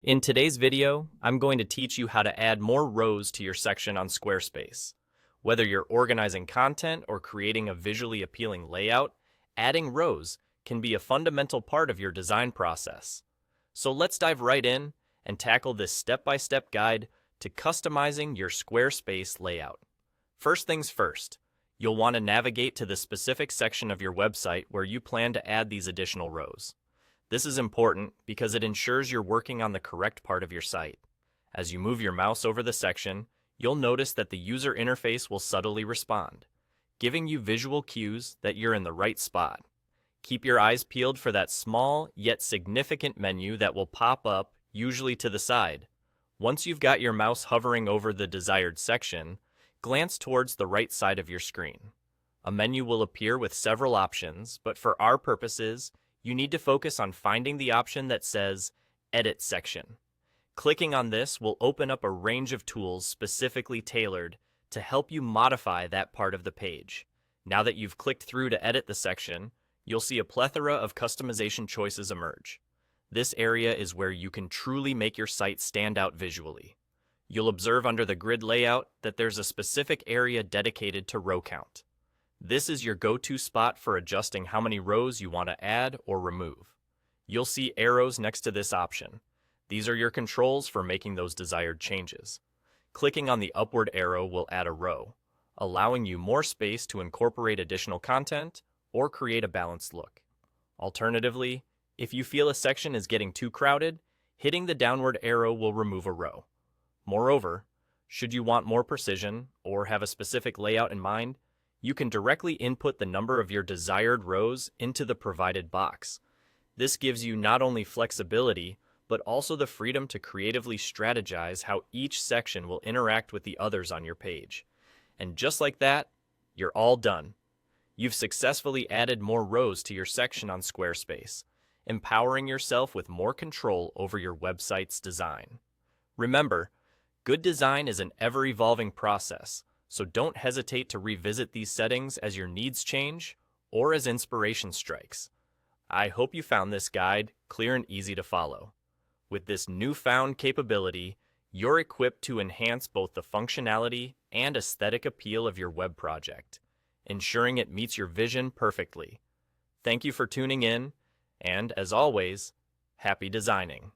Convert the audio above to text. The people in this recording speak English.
In today's video, I'm going to teach you how to add more rows to your section on Squarespace. Whether you're organizing content or creating a visually appealing layout, adding rows can be a fundamental part of your design process. So let's dive right in and tackle this step-by-step guide to customizing your Squarespace layout. First things first, you'll want to navigate to the specific section of your website where you plan to add these additional rows. This is important because it ensures you're working on the correct part of your site. As you move your mouse over the section, you'll notice that the user interface will subtly respond, giving you visual cues that you're in the right spot. Keep your eyes peeled for that small yet significant menu that will pop up, usually to the side. Once you've got your mouse hovering over the desired section, glance towards the right side of your screen. A menu will appear with several options, but for our purposes, you need to focus on finding the option that says Edit Section. Clicking on this will open up a range of tools specifically tailored to help you modify that part of the page. Now that you've clicked through to edit the section, you'll see a plethora of customization choices emerge. This area is where you can truly make your site stand out visually. You'll observe under the grid layout that there's a specific area dedicated to row count. This is your go-to spot for adjusting how many rows you want to add or remove. You'll see arrows next to this option. These are your controls for making those desired changes. Clicking on the upward arrow will add a row, allowing you more space to incorporate additional content or create a balanced look. Alternatively, if you feel a section is getting too crowded, hitting the downward arrow will remove a row. Moreover, should you want more precision or have a specific layout in mind, you can directly input the number of your desired rows into the provided box. This gives you not only flexibility, but also the freedom to creatively strategize how each section will interact with the others on your page. And just like that, you're all done. You've successfully added more rows to your section on Squarespace, empowering yourself with more control over your website's design. Remember, good design is an ever-evolving process, so don't hesitate to revisit these settings as your needs change or as inspiration strikes. I hope you found this guide clear and easy to follow. With this newfound capability, you're equipped to enhance both the functionality and aesthetic appeal of your web project, ensuring it meets your vision perfectly. Thank you for tuning in, and as always, happy designing.